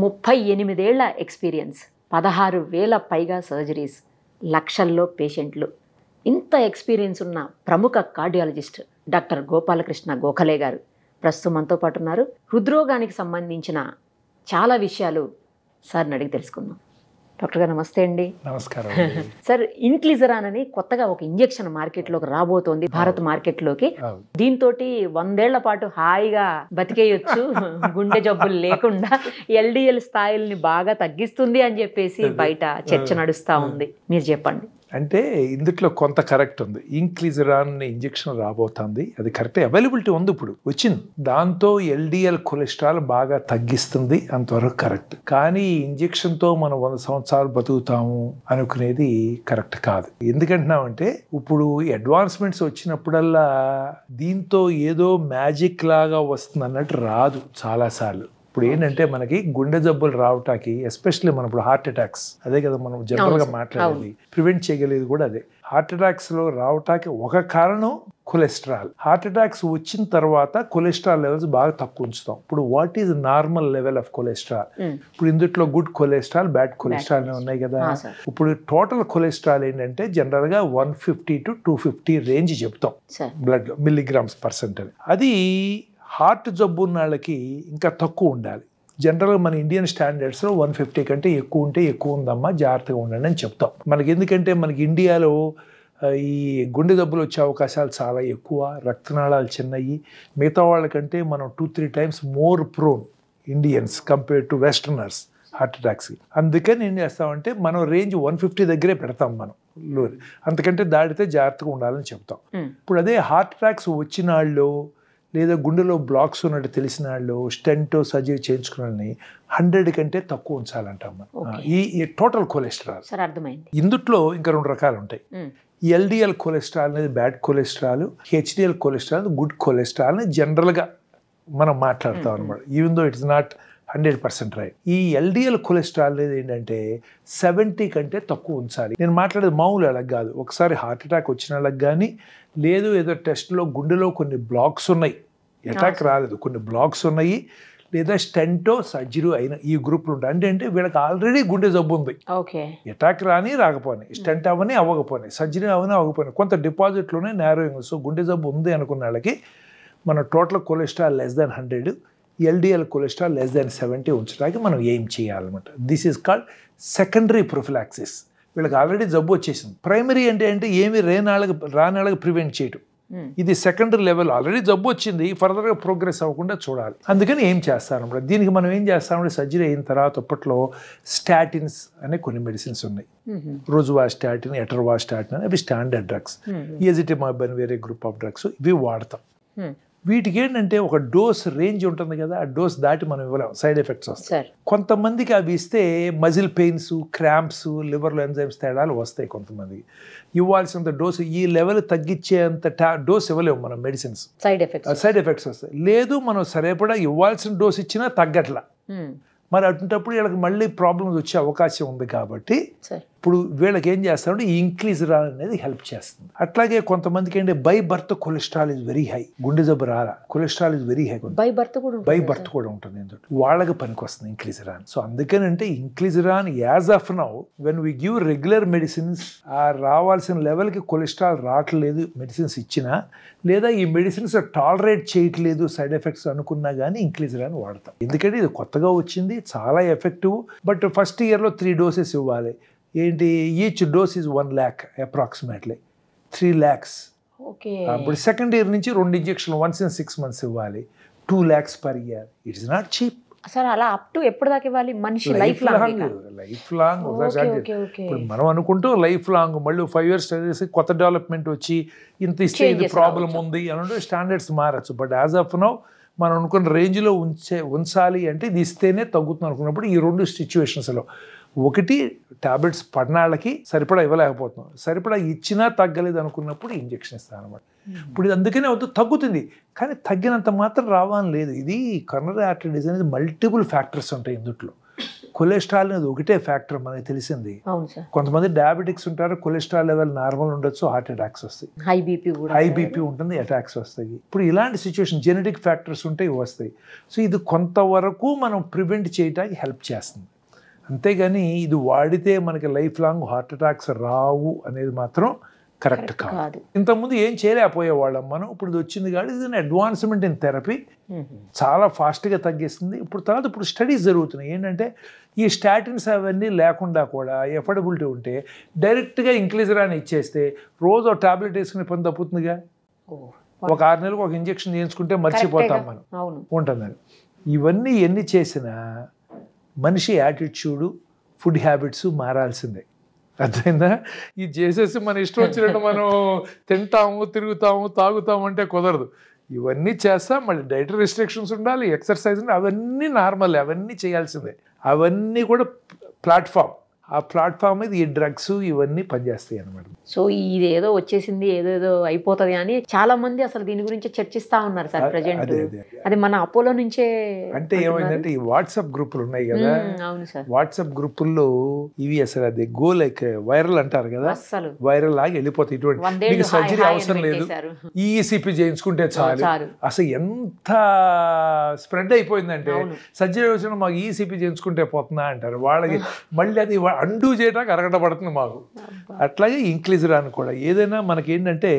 38 ఏళ్ల ఎక్స్పీరియన్స్, 16,000 పైగా సర్జరీస్, లక్షల్లో పేషెంట్లు. ఇంత ఎక్స్పీరియన్స్ ఉన్న ప్రముఖ కార్డియాలజిస్ట్ డాక్టర్ గోపాలకృష్ణ గోఖలే గారు ప్రస్తుతం మనతో పాటు ఉన్నారు. హృద్రోగానికి సంబంధించిన చాలా విషయాలు సార్ని అడిగి తెలుసుకుందాం. డాక్టర్ గారు నమస్తే అండి. నమస్కారం సార్, ఇన్క్లిజరాన్ అని కొత్తగా ఒక ఇంజెక్షన్ మార్కెట్లోకి రాబోతోంది, భారత్ మార్కెట్లోకి. దీంతో 100 ఏళ్ల పాటు హాయిగా బతికేయొచ్చు, గుండె జబ్బులు లేకుండా, ఎల్డిఎల్ స్థాయిల్ని బాగా తగ్గిస్తుంది అని చెప్పేసి బయట చర్చ నడుస్తూ ఉంది. మీరు చెప్పండి. అంటే ఇందులో కొంత కరెక్ట్ ఉంది. ఇంక్లిజరాన్ ఇంజెక్షన్ రాబోతుంది, అది కరెక్ట్, అవైలబిలిటీ ఉంది, ఇప్పుడు వచ్చింది. దాంతో ఎల్డిఎల్ కొలెస్ట్రాల్ బాగా తగ్గిస్తుంది, అంతవరకు కరెక్ట్. కానీ ఈ ఇంజెక్షన్తో మనం 100 సంవత్సరాలు బతుకుతాము అనుకునేది కరెక్ట్ కాదు. ఎందుకంటున్నామంటే ఇప్పుడు అడ్వాన్స్మెంట్స్ వచ్చినప్పుడల్లా దీంతో ఏదో మ్యాజిక్ లాగా వస్తుంది అన్నట్టు రాదు చాలాసార్లు. ఇప్పుడు ఏంటంటే మనకి గుండె జబ్బులు రావటానికి, ఎస్పెషల్లీ మనం ఇప్పుడు హార్ట్ అటాక్స్, అదే కదా మనం జనరల్గా మాట్లాడేది, ప్రివెంట్ చేయగలిగేది కూడా అదే. హార్ట్ అటాక్స్ లో రావటానికి ఒక కారణం కొలెస్ట్రాల్. హార్ట్ అటాక్స్ వచ్చిన తర్వాత కొలెస్ట్రాల్ లెవెల్స్ బాగా తక్కువ ఉంచుతాం. ఇప్పుడు what is normal level of cholesterol? ఇప్పుడు ఇందులో గుడ్ కొలెస్ట్రాల్, బ్యాడ్ కొలెస్ట్రాల్ ఉన్నాయి కదా. ఇప్పుడు టోటల్ కొలెస్ట్రాల్ ఏంటంటే జనరల్ గా 150 to 250 రేంజ్ చెప్తాం బ్లడ్ లో, మిల్లీగ్రామ్స్ పర్సెంట్ అని. అది హార్ట్ జబ్బు ఉన్న వాళ్ళకి ఇంకా తక్కువ ఉండాలి. జనరల్గా మన ఇండియన్ స్టాండర్డ్స్లో 150 కంటే ఎక్కువ ఉంటే ఎక్కువ ఉందమ్మా, జాగ్రత్తగా ఉండండి అని చెప్తాం. మనకి ఎందుకంటే మనకి ఇండియాలో ఈ గుండె జబ్బులు వచ్చే అవకాశాలు చాలా ఎక్కువ, రక్తనాళాలు చిన్నవి. మిగతా వాళ్ళకంటే మనం 2-3 times more prone Indians compare to westerners heart అటాక్స్కి. అందుకని ఏం చేస్తామంటే మనం రేంజ్ 150 దగ్గరే పెడతాం మనం, అంతకంటే దాటితే జాగ్రత్తగా ఉండాలని చెప్తాం. ఇప్పుడు అదే హార్ట్ అటాక్స్ వచ్చిన వాళ్ళు లేదా గుండెలో బ్లాక్స్ ఉన్నట్టు తెలిసిన వాళ్ళు స్టెంట్ సర్జరీ చేయించుకుని 100 కంటే తక్కువ ఉంచాలంటాం మనం ఈ టోటల్ కొలెస్ట్రాల్. ఇందుట్లో ఇంకా 2 రకాలు ఉంటాయి. ఎల్డిఎల్ కొలెస్ట్రాల్ అనేది bad cholesterol, HDL cholesterol good cholesterol అని జనరల్గా మనం మాట్లాడతాం అనమాట. Even though it's not 100% right. ఈ ఎల్డిఎల్ కొలెస్ట్రాల్ అనేది ఏంటంటే 70 కంటే తక్కువ ఉంచాలి. నేను మాట్లాడేది మామూలు వాళ్ళకి కాదు, ఒకసారి హార్ట్ అటాక్ వచ్చిన వాళ్ళకి కానీ, లేదు ఏదో టెస్ట్లో గుండెలో కొన్ని బ్లాక్స్ ఉన్నాయి, అటాక్ రాలేదు, కొన్ని బ్లాక్స్ ఉన్నాయి, లేదా స్టెంటో సర్జరీ అయిన ఈ గ్రూప్లు ఉంటాయి. అంటే వీళ్ళకి ఆల్రెడీ గుండె జబ్బు ఉంది, అటాక్ రాని రాకపోయి, స్టెంట్ అవని అవ్వకపోయి, సర్జరీ అవని అవ్వకపోయి, కొంత డిపాజిట్లోనే నేరోయింగ్. సో గుండె జబ్బు ఉంది అనుకున్న వాళ్ళకి మన టోటల్ కొలెస్ట్రాల్ <100, ఎల్డిఎల్ కొలెస్ట్రాల్ <70 ఉంచడానికి మనం ఏం చేయాలన్నమాట. This is called secondary prophylaxis. వీళ్ళకి ఆల్రెడీ జబ్బు వచ్చేసింది. ప్రైమరీ అంటే ఏమి రానాళ్ళకి ప్రివెంట్ చేయటం. ఇది సెకండరీ లెవెల్, ఆల్రెడీ జబ్బు వచ్చింది, ఫర్దర్గా ప్రోగ్రెస్ అవ్వకుండా చూడాలి. అందుకని ఏం చేస్తారన్నమాట, దీనికి మనం ఏం చేస్తామంటే సర్జరీ అయిన తర్వాత అప్పట్లో స్టాటిన్స్ అనే కొన్ని మెడిసిన్స్ ఉన్నాయి. రోజువాస్టాటిన్, ఎటర్వాస్టాటిన్ అని, అవి స్టాండర్డ్ డ్రగ్స్. ఎజిటమిబ్ అని వేరే గ్రూప్ ఆఫ్ డ్రగ్స్, ఇవి వాడతాం. వీటికి ఏంటంటే ఒక డోస్ రేంజ్ ఉంటుంది కదా, ఆ డోస్ దాటి మనం ఇవ్వలేం, సైడ్ ఎఫెక్ట్స్ వస్తాయి. కొంతమందికి అవి ఇస్తే మజిల్ పెయిన్స్, క్రాంప్స్, లివర్లో ఎంజైమ్స్ తేడాలు వస్తాయి. కొంతమందికి ఇవ్వాల్సినంత డోసు, ఈ లెవెల్ తగ్గించేంత డోస్ ఇవ్వలేము మనం మెడిసిన్స్, సైడ్ ఎఫెక్ట్స్ వస్తాయి. లేదు మనం సరిపడా ఇవ్వాల్సిన డోస్ ఇచ్చినా తగ్గట్లా, మరి అటువంటిప్పుడు వీళ్ళకి మళ్ళీ ప్రాబ్లమ్స్ వచ్చే అవకాశం ఉంది. కాబట్టి ఇప్పుడు వీళ్ళకి ఏం చేస్తారంటే ఈ ఇంక్లిజరాన్ అనేది హెల్ప్ చేస్తుంది. అట్లాగే కొంతమందికి ఏంటి by birth cholesterol is very high, గుండె జబ్బు రాలా, cholesterol is very high, by birth కూడా ఉంటుంది, వాళ్ళకి పనికి వస్తుంది ఇంక్లిజరాన్. సో అందుకనంటే inclisiran as of now when we give regular medicines, ఆ రావాల్సిన లెవెల్కి కొలెస్ట్రాల్ రావట్లేదు మెడిసిన్స్ ఇచ్చినా, లేదా ఈ మెడిసిన్స్ టాలరేట్ చేయట్లేదు సైడ్ ఎఫెక్ట్స్ అనుకున్నా కానీ ఇంక్లిజరాన్ వాడతాం. ఎందుకంటే ఇది కొత్తగా వచ్చింది, చాలా ఎఫెక్టివ్. బట్ ఫస్ట్ ఇయర్లో 3 doses ఇవ్వాలి. ఏంటి, each dose is 1 lakh approximately 3 lakhs. ఇప్పుడు సెకండ్ ఇయర్ నుంచి 2 injections once in 6 months ఇవ్వాలి, 2 lakhs per year. It is not cheap. Sir అలా అప్ టు ఎప్పుడు దాకా ఇవ్వాలి? మనిషి లైఫ్ లాంగ్. ఇప్పుడు మనం అనుకుంటూ లైఫ్ లాంగ్, మళ్ళీ 5 years చేసి కొత్త డెవలప్మెంట్ వచ్చి ఇంత ఇస్తే ఇది ప్రాబ్లం ఉంది అని స్టాండర్డ్స్ మారచ్చు. బట్ యాజ్ ఆఫ్ నౌ మనం అనుకున్న రేంజ్లో ఉంచాలి అంటే ఇది ఇస్తేనే తగ్గుతుంది అనుకున్నప్పుడు ఈ 2 సిచ్యువేషన్స్లో, ఒకటి టాబ్లెట్స్ పడినాళ్ళకి సరిపడా ఇవ్వలేకపోతున్నాం, సరిపడా ఇచ్చినా తగ్గలేదు అనుకున్నప్పుడు ఇంజెక్షన్ ఇస్తాను అనమాట. ఇప్పుడు ఇది అందుకనే అవుతుంది, తగ్గుతుంది, కానీ తగ్గినంత మాత్రం రావాలని లేదు. ఇది కరోనరీ ఆర్టరీ డిసీజ్ అనేది మల్టిపుల్ ఫ్యాక్టర్స్ ఉంటాయి ఇందులో. కొలెస్ట్రాల్ అనేది ఒకటే ఫ్యాక్టర్ మనకి తెలిసింది. అవును సార్. కొంతమంది డయాబెటిక్స్ ఉంటారు, కొలెస్ట్రాల్ లెవెల్ నార్మల్ ఉండొచ్చు, హార్ట్ అటాక్స్ వస్తాయి. హై బీపీ కూడా, హై బీపీ ఉంటుంది, అటాక్స్ వస్తాయి. ఇప్పుడు ఇలాంటి సిచ్యువేషన్ జెనెటిక్ ఫ్యాక్టర్స్ ఉంటే ఇవి వస్తాయి. సో ఇది కొంతవరకు మనం ప్రివెంట్ చేయడానికి హెల్ప్ చేస్తుంది. అంతేగాని ఇది వాడితే మనకి లైఫ్ లాంగ్ హార్ట్ అటాక్స్ రావు అనేది మాత్రం కరెక్ట్ కాదు. ఇంతకుముందు ఏం చేయలేకపోయేవాళ్ళం మనం, ఇప్పుడు ఇది వచ్చింది కాబట్టి ఇది అడ్వాన్స్మెంట్ ఇన్ థెరపీ, చాలా ఫాస్ట్గా తగ్గిస్తుంది. ఇప్పుడు స్టడీస్ జరుగుతున్నాయి ఏంటంటే ఈ స్టాటిన్స్ అవన్నీ లేకుండా కూడా ఎఫర్డబిలిటీ ఉంటే డైరెక్ట్గా ఇంక్లిజరాన్ ఇచ్చేస్తే రోజు ఒక టాబ్లెట్ వేసుకునే పని తప్పుతుందిగా. ఒక 6 నెలలకు ఒక ఇంజెక్షన్ చేయించుకుంటే మర్చిపోతాం మనం ఉంటుందని. ఇవన్నీ ఎన్ని చేసినా మనిషి యాటిట్యూడు, ఫుడ్ హ్యాబిట్స్ మారాల్సిందే. అర్థమైందా? ఇది చేసేసి మన ఇష్టం వచ్చినట్టు మనం తింటాము, తిరుగుతాము, తాగుతాము అంటే కుదరదు. ఇవన్నీ చేస్తా, మళ్ళీ డైటరీ రెస్ట్రిక్షన్స్ ఉండాలి, ఎక్సర్సైజ్ ఉండాలి, అవన్నీ నార్మల్, అవన్నీ చేయాల్సిందే. అవన్నీ కూడా ప్లాట్ఫామ్, ఆ ప్లాట్ఫామ్ మీద ఈ డ్రగ్స్ ఇవన్నీ పనిచేస్తాయి అన్నమాట. సో ఇదేదో వచ్చేసింది, ఏదేదో అయిపోతుంది అని చాలా మంది అసలు దీని గురించి చర్చిస్తా ఉన్నారు సార్ ప్రజెంట్. అది మన అపోలో నుంచే. అంటే ఏమైందంటే ఈ వాట్సాప్ గ్రూపులు ఉన్నాయి కదా, వాట్సాప్ గ్రూపుల్లో ఇవి అసలు అది గో లైక్ వైరల్ అంటారు కదా, వైరల్ లాగా వెళ్ళిపోతాయి. ఇటువంటి మీకు సర్జరీ అవసరం లేదు, ఈఈసిపి చేయించుకుంటే చాలు. అసలు ఎంత స్ప్రెడ్ అయిపోయిందంటే సర్జరీ వచ్చిన మాకు ఈఈసిపి చేయించుకుంటే పోతుందా అంటారు. వాళ్ళకి మళ్ళీ అది అండూ చేయడానికి అరగంట పడుతుంది మాకు. అట్లాగే ఇంక్లిజరాన్ కూడా ఏదైనా మనకి ఏంటంటే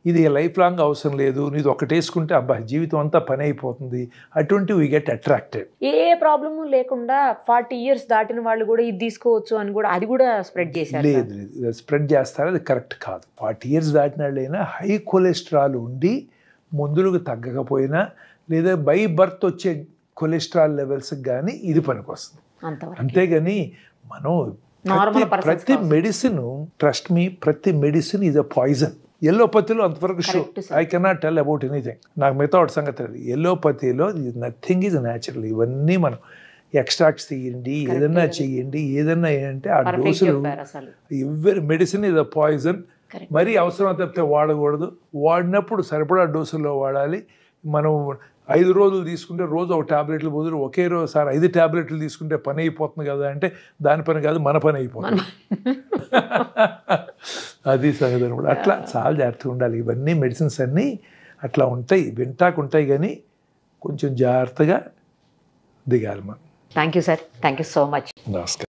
ఇది లైఫ్ లాంగ్ అవసరం లేదు, నీది ఒకటి వేసుకుంటే అబ్బా జీవితం అంతా పని అయిపోతుంది, అటువంటి we get attracted. A problem లేకుండా 40 years దాటిన వాళ్ళు కూడా ఇది తీసుకోవచ్చు అని కూడా అది కూడా స్ప్రెడ్ చేశారు. లేదు స్ప్రెడ్ చేస్తారు, అది కరెక్ట్ కాదు. 40 years దాటిన వాళ్ళైనా హై కొలెస్ట్రాల్ ఉండి మందులకు తగ్గకపోయినా లేదా బై బర్త్ వచ్చే కొలెస్ట్రాల్ లెవెల్స్కి కానీ ఇది పనికి వస్తుంది. అంతేగాని మనం ప్రతి మెడిసిన్, ట్రస్ట్ మీ, ప్రతి మెడిసిన్ ఈజ్ అ పాయిజన్. ఎల్లోపతిలో అంతవరకు show I cannot tell about anything, నాకు మిగతా ఒకటి సంగతి లేదు. ఎల్లోపతిలో నథింగ్ ఈజ్ న్యాచురల్. ఇవన్నీ మనం ఎక్స్ట్రాక్ట్స్ తీయండి, ఏదన్నా చెయ్యండి, ఏదన్నా ఏంటంటే ఆ డోసులు ఎవరి మెడిసిన్ ఈజ్ అ పాయిజన్. మరీ అవసరం తప్పితే వాడకూడదు, వాడినప్పుడు సరిపడా డోసుల్లో వాడాలి. మనం 5 రోజులు తీసుకుంటే రోజు ఒక టాబ్లెట్లు బదులు ఒకే రోజుసారి 5 టాబ్లెట్లు తీసుకుంటే పని అయిపోతుంది కదా అంటే దాని పని కాదు, మన పని అయిపోతుంది. అది సంగతి అనమాట. అట్లా చాలా జాగ్రత్తగా ఉండాలి. ఇవన్నీ మెడిసిన్స్ అన్నీ అట్లా ఉంటాయి, వింటాకు ఉంటాయి, కానీ కొంచెం జాగ్రత్తగా దిగాలి మనం. Thank you sir, thank you so much. నమస్కారం.